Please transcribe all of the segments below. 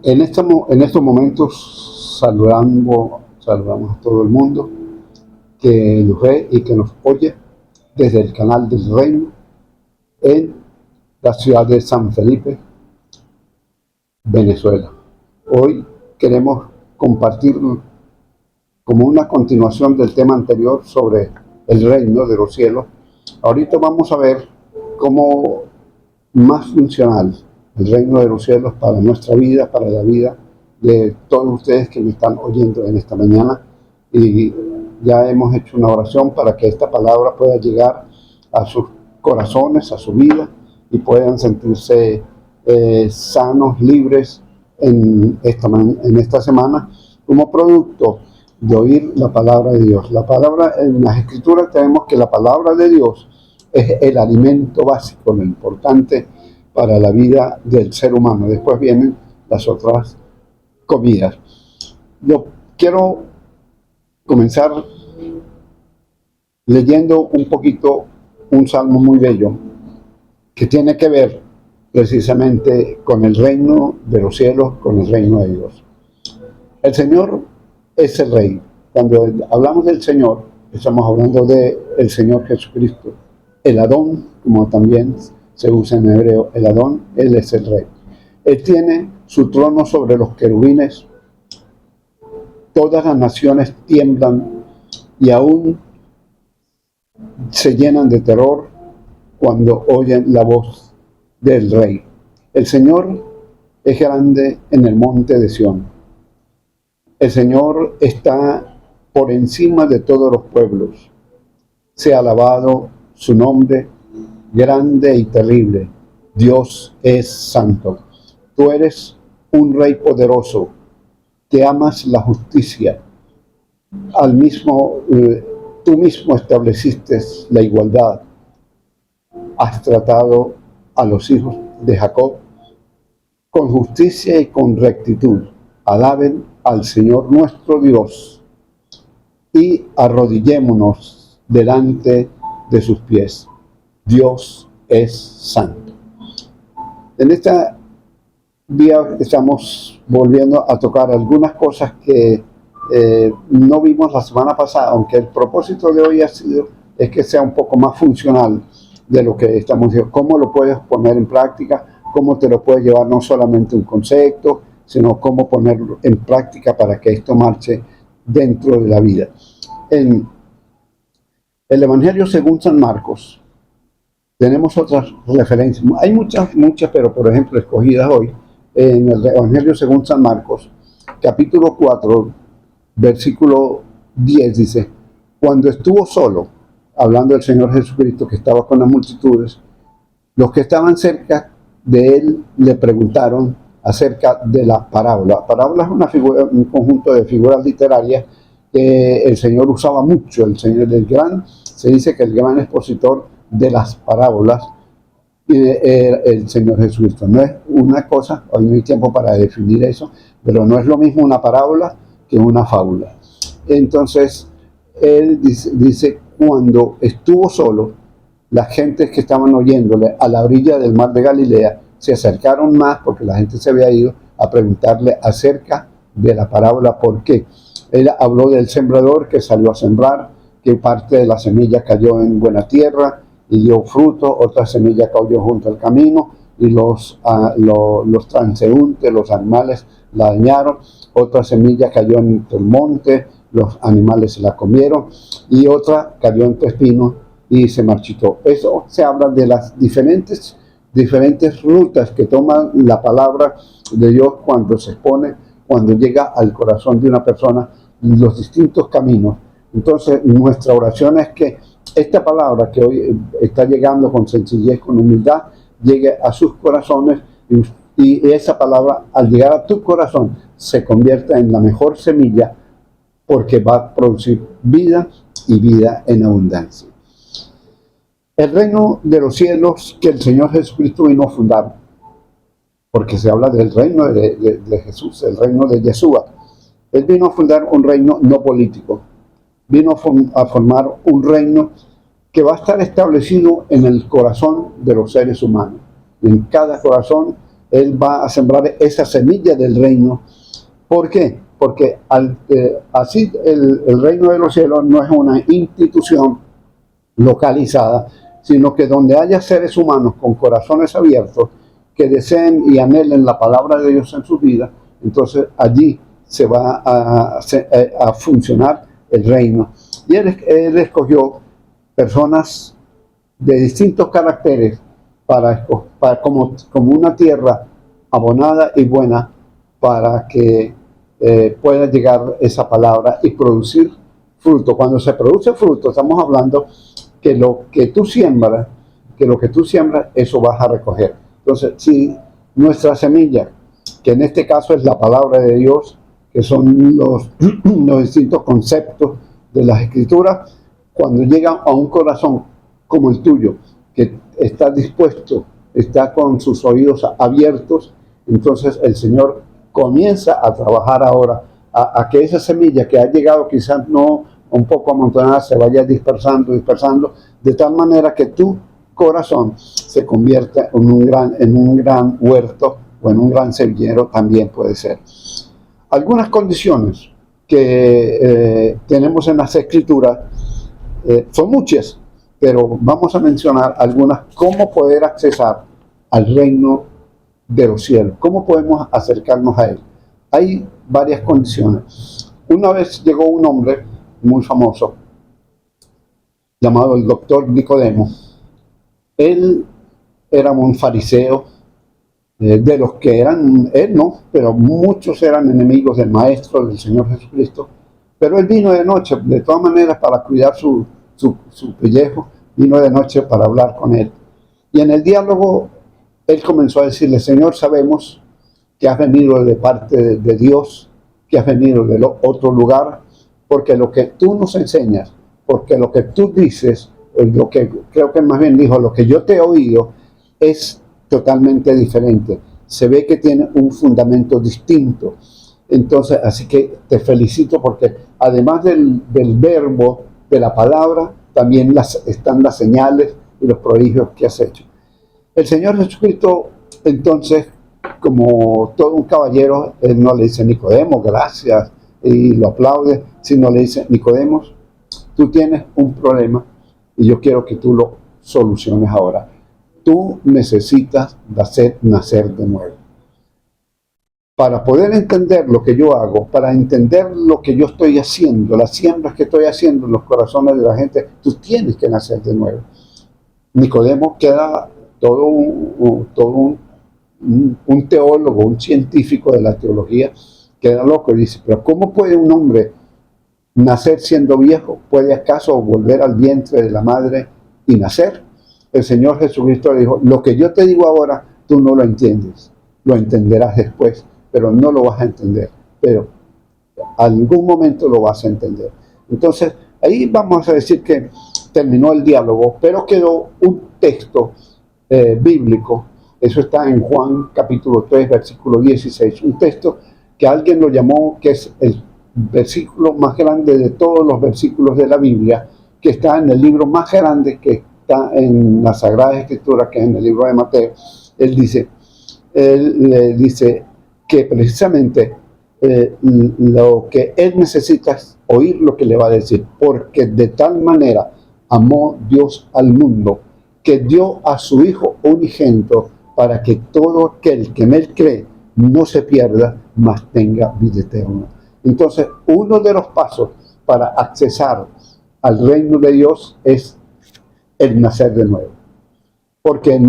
En estos momentos saludamos a todo el mundo que nos ve y que nos oye desde el canal del Reino en la ciudad de San Felipe, Venezuela. Hoy queremos compartir como una continuación del tema anterior sobre el reino de los cielos. Ahorita vamos a ver cómo más funcional el reino de los cielos para nuestra vida, para la vida de todos ustedes que me están oyendo en esta mañana. Y ya hemos hecho una oración para que esta palabra pueda llegar a sus corazones, a su vida, y puedan sentirse sanos, libres en esta semana, como producto de oír la palabra de Dios. La palabra, en las Escrituras tenemos que la palabra de Dios es el alimento básico, lo importante para la vida del ser humano. Después vienen las otras comidas. Yo quiero comenzar leyendo un poquito un salmo muy bello que tiene que ver precisamente con el reino de los cielos, con el reino de Dios. El Señor es el Rey. Cuando hablamos del Señor, estamos hablando del Señor Jesucristo. El Adón, como también se usa en hebreo, el Adón, Él es el Rey. Él tiene su trono sobre los querubines. Todas las naciones tiemblan y aún se llenan de terror cuando oyen la voz del Rey. El Señor es grande en el monte de Sión. El Señor está por encima de todos los pueblos. Sea alabado su nombre, grande y terrible. Dios es santo. Tú eres un Rey poderoso, que amas la justicia. Tú mismo estableciste la igualdad. Has tratado a los hijos de Jacob con justicia y con rectitud. Alaben al Señor nuestro Dios y arrodillémonos delante de sus pies. Dios es santo. En esta día estamos volviendo a tocar algunas cosas que no vimos la semana pasada, aunque el propósito de hoy es que sea un poco más funcional de lo que estamos diciendo. Cómo lo puedes poner en práctica, cómo te lo puedes llevar, no solamente un concepto, sino cómo ponerlo en práctica para que esto marche dentro de la vida. En el Evangelio según San Marcos tenemos otras referencias. Hay muchas, pero por ejemplo escogidas hoy. En el Evangelio según San Marcos, capítulo 4, versículo 10 dice: cuando estuvo solo, hablando del Señor Jesucristo que estaba con las multitudes, los que estaban cerca de él le preguntaron acerca de la parábola. Parábola es una figura, un conjunto de figuras literarias que el Señor usaba mucho. El Señor se dice que el gran expositor de las parábolas el Señor Jesucristo. No es una cosa, hoy no hay tiempo para definir eso, pero no es lo mismo una parábola que una fábula. Entonces, él dice cuando estuvo solo, las gentes que estaban oyéndole a la orilla del mar de Galilea se acercaron más, porque la gente se había ido, a preguntarle acerca de la parábola. ¿Por qué? Él habló del sembrador que salió a sembrar, que parte de la semilla cayó en buena tierra y dio fruto, otra semilla cayó junto al camino y los transeúntes, los animales la dañaron, otra semilla cayó en el monte, los animales se la comieron, y otra cayó entre espinos y se marchitó. Eso se habla de las diferentes rutas que toma la palabra de Dios cuando se expone, cuando llega al corazón de una persona, los distintos caminos. Entonces, nuestra oración es que esta palabra que hoy está llegando con sencillez, con humildad, llegue a sus corazones y esa palabra, al llegar a tu corazón, se convierta en la mejor semilla, porque va a producir vida y vida en abundancia. El reino de los cielos que el Señor Jesucristo vino a fundar, porque se habla del reino de Jesús, el reino de Yeshua. Él vino a fundar un reino no político, vino a formar un reino que va a estar establecido en el corazón de los seres humanos. En cada corazón Él va a sembrar esa semilla del reino. ¿Por qué? Porque así el reino de los cielos no es una institución localizada, sino que donde haya seres humanos con corazones abiertos que deseen y anhelen la palabra de Dios en sus vidas, entonces allí se va a funcionar el reino. Y él escogió personas de distintos caracteres como una tierra abonada y buena para que pueda llegar esa palabra y producir fruto. Cuando se produce fruto, estamos hablando que lo que tú siembras, eso vas a recoger. Entonces, si nuestra semilla, que en este caso es la palabra de Dios, que son los distintos conceptos de las Escrituras, cuando llegan a un corazón como el tuyo, que está dispuesto, está con sus oídos abiertos, entonces el Señor comienza a trabajar ahora a que esa semilla que ha llegado quizás no un poco amontonada se vaya dispersando, de tal manera que tu corazón se convierta en un gran huerto o en un gran semillero también puede ser. Algunas condiciones que tenemos en las Escrituras son muchas, pero vamos a mencionar algunas. ¿Cómo poder accesar al reino de los cielos? ¿Cómo podemos acercarnos a él? Hay varias condiciones. Una vez llegó un hombre muy famoso llamado el doctor Nicodemo. Él era un fariseo, de los que eran, él no, pero muchos eran enemigos del Maestro, del Señor Jesucristo. Pero él vino de noche, de todas maneras, para cuidar su pellejo, vino de noche para hablar con él. Y en el diálogo, él comenzó a decirle: Señor, sabemos que has venido de parte de Dios, que has venido de otro lugar, porque lo que tú nos enseñas, porque lo que tú dices, lo que creo que más bien dijo, lo que yo te he oído, es totalmente diferente. Se ve que tiene un fundamento distinto. Entonces, así que te felicito porque además del verbo, de la palabra, también están las señales y los prodigios que has hecho. El Señor Jesucristo, entonces, como todo un caballero, él no le dice: Nicodemo, gracias, y lo aplaude, sino le dice: Nicodemo, tú tienes un problema y yo quiero que tú lo soluciones ahora. Tú necesitas nacer de nuevo. Para poder entender lo que yo hago, para entender lo que yo estoy haciendo, las siembras que estoy haciendo en los corazones de la gente, tú tienes que nacer de nuevo. Nicodemo queda todo un teólogo, un científico de la teología, queda loco y dice: pero ¿cómo puede un hombre nacer siendo viejo? ¿Puede acaso volver al vientre de la madre y nacer? El Señor Jesucristo le dijo: lo que yo te digo ahora, tú no lo entiendes, lo entenderás después, pero no lo vas a entender, pero algún momento lo vas a entender. Entonces, ahí vamos a decir que terminó el diálogo, pero quedó un texto bíblico. Eso está en Juan capítulo 3, versículo 16, un texto que alguien lo llamó que es el versículo más grande de todos los versículos de la Biblia, que está en el libro más grande que está en la Sagrada Escritura, que es en el libro de Mateo. Él le dice que precisamente lo que él necesita es oír lo que le va a decir, porque de tal manera amó Dios al mundo, que dio a su Hijo unigénito, para que todo aquel que en él cree no se pierda, mas tenga vida eterna. Entonces, uno de los pasos para accesar al reino de Dios es el nacer de nuevo. Porque el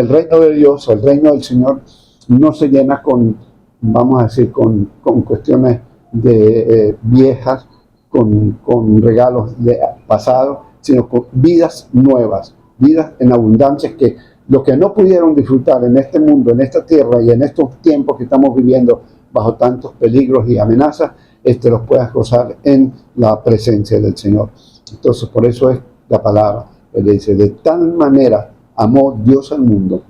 reino de Dios, el reino del Señor, no se llena con, vamos a decir, con cuestiones de viejas, con regalos de pasado, sino con vidas nuevas, vidas en abundancia, que lo que no pudieron disfrutar en este mundo, en esta tierra y en estos tiempos que estamos viviendo bajo tantos peligros y amenazas, los puedas gozar en la presencia del Señor. Entonces, por eso es la palabra. Él dice: de tal manera amó Dios al mundo,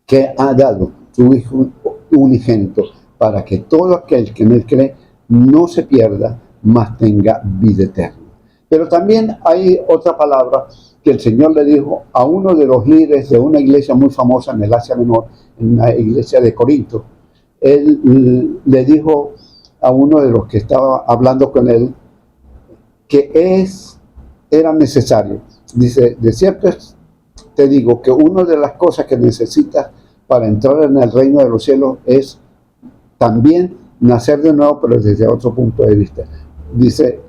que ha dado su Hijo unigénito, para que todo aquel que en él cree no se pierda, mas tenga vida eterna. Pero también hay otra palabra que el Señor le dijo a uno de los líderes de una iglesia muy famosa en el Asia Menor, en la iglesia de Corinto. Él le dijo a uno de los que estaba hablando con él que era necesario. Dice, de cierto te digo que una de las cosas que necesitas para entrar en el reino de los cielos es también nacer de nuevo, pero desde otro punto de vista. Dice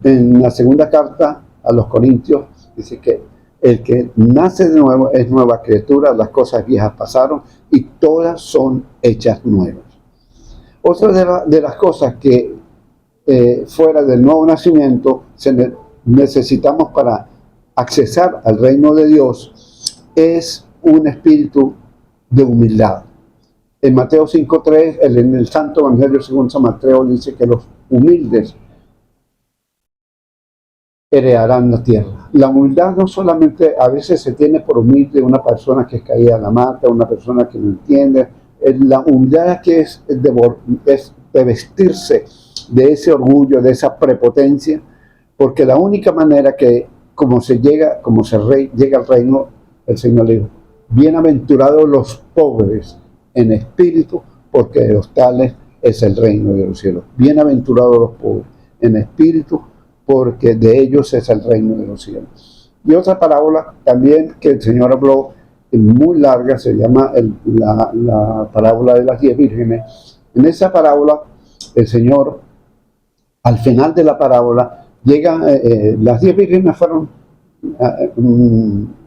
en la segunda carta a los Corintios, dice que el que nace de nuevo es nueva criatura, las cosas viejas pasaron y todas son hechas nuevas. Otra de las cosas que fuera del nuevo nacimiento necesitamos para accesar al reino de Dios es un espíritu de humildad. En Mateo 5:3, en el Santo Evangelio según San Mateo, dice que los humildes heredarán la tierra. La humildad no solamente a veces se tiene por humilde una persona que es caída a la mata, una persona que no entiende. La humildad que es de vestirse de ese orgullo, de esa prepotencia, porque la única manera que como se llega al reino, el Señor le dijo, bienaventurados los pobres en espíritu, porque de los tales es el reino de los cielos. Bienaventurados los pobres en espíritu, porque de ellos es el reino de los cielos. Y otra parábola también que el Señor habló, muy larga, se llama la parábola de las 10 vírgenes. En esa parábola, el Señor, al final de la parábola, las 10 vírgenes fueron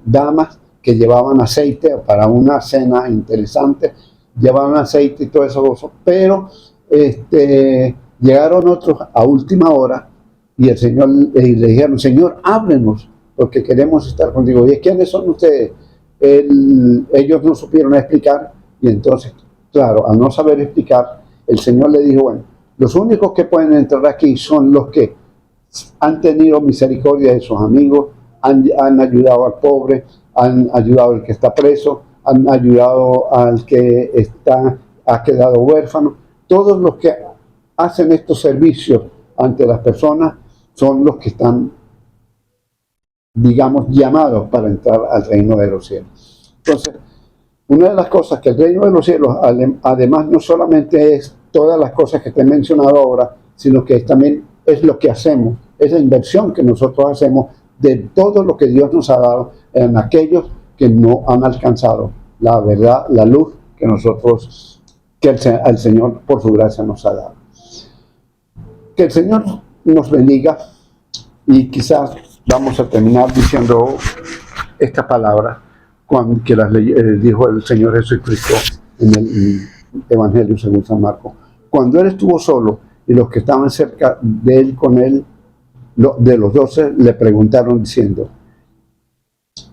damas que llevaban aceite para una cena interesante, llevaban aceite y todo eso, pero llegaron otros a última hora y el Señor le dijeron, Señor, ábrenos, porque queremos estar contigo. ¿Y quiénes son ustedes? Ellos no supieron explicar, y entonces, claro, al no saber explicar, el Señor le dijo, bueno, los únicos que pueden entrar aquí son los que han tenido misericordia de sus amigos, han ayudado al pobre, han ayudado al que está preso, han ayudado al que ha quedado huérfano. Todos los que hacen estos servicios ante las personas son los que están, digamos, llamados para entrar al reino de los cielos. Entonces, una de las cosas que el reino de los cielos, además, no solamente es todas las cosas que te he mencionado ahora, sino que también es lo que hacemos, es la inversión que nosotros hacemos de todo lo que Dios nos ha dado en aquellos que no han alcanzado la verdad, la luz que el Señor por su gracia nos ha dado. Que el Señor nos bendiga, y quizás vamos a terminar diciendo esta palabra que dijo el Señor Jesucristo en el Evangelio según San Marcos. Cuando Él estuvo solo y los que estaban cerca de Él con Él, de los 12, le preguntaron diciendo,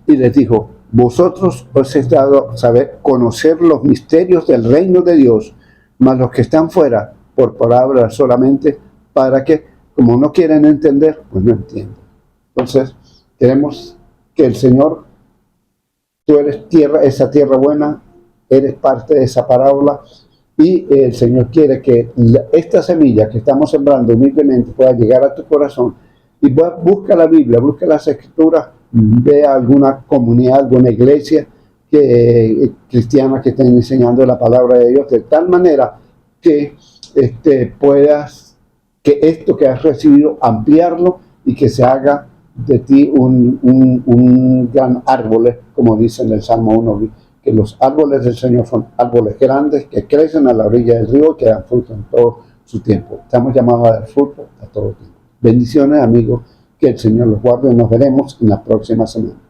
y les dijo, vosotros os he dado conocer los misterios del reino de Dios, mas los que están fuera, por palabras solamente, para que, como no quieren entender, pues no entienden. Entonces, queremos que el Señor, tú eres esa tierra buena, eres parte de esa parábola, y el Señor quiere que esta semilla que estamos sembrando humildemente pueda llegar a tu corazón. Y busca la Biblia, busca las Escrituras, ve a alguna comunidad, alguna iglesia cristiana que estén enseñando la palabra de Dios, de tal manera que puedas, que esto que has recibido, ampliarlo y que se haga de ti un gran árbol, como dice en el Salmo 1, que los árboles del Señor son árboles grandes que crecen a la orilla del río, que dan fruto en todo su tiempo. Estamos llamados a dar fruto a todo tiempo. Bendiciones, amigos, que el Señor los guarde. Nos veremos en la próxima semana.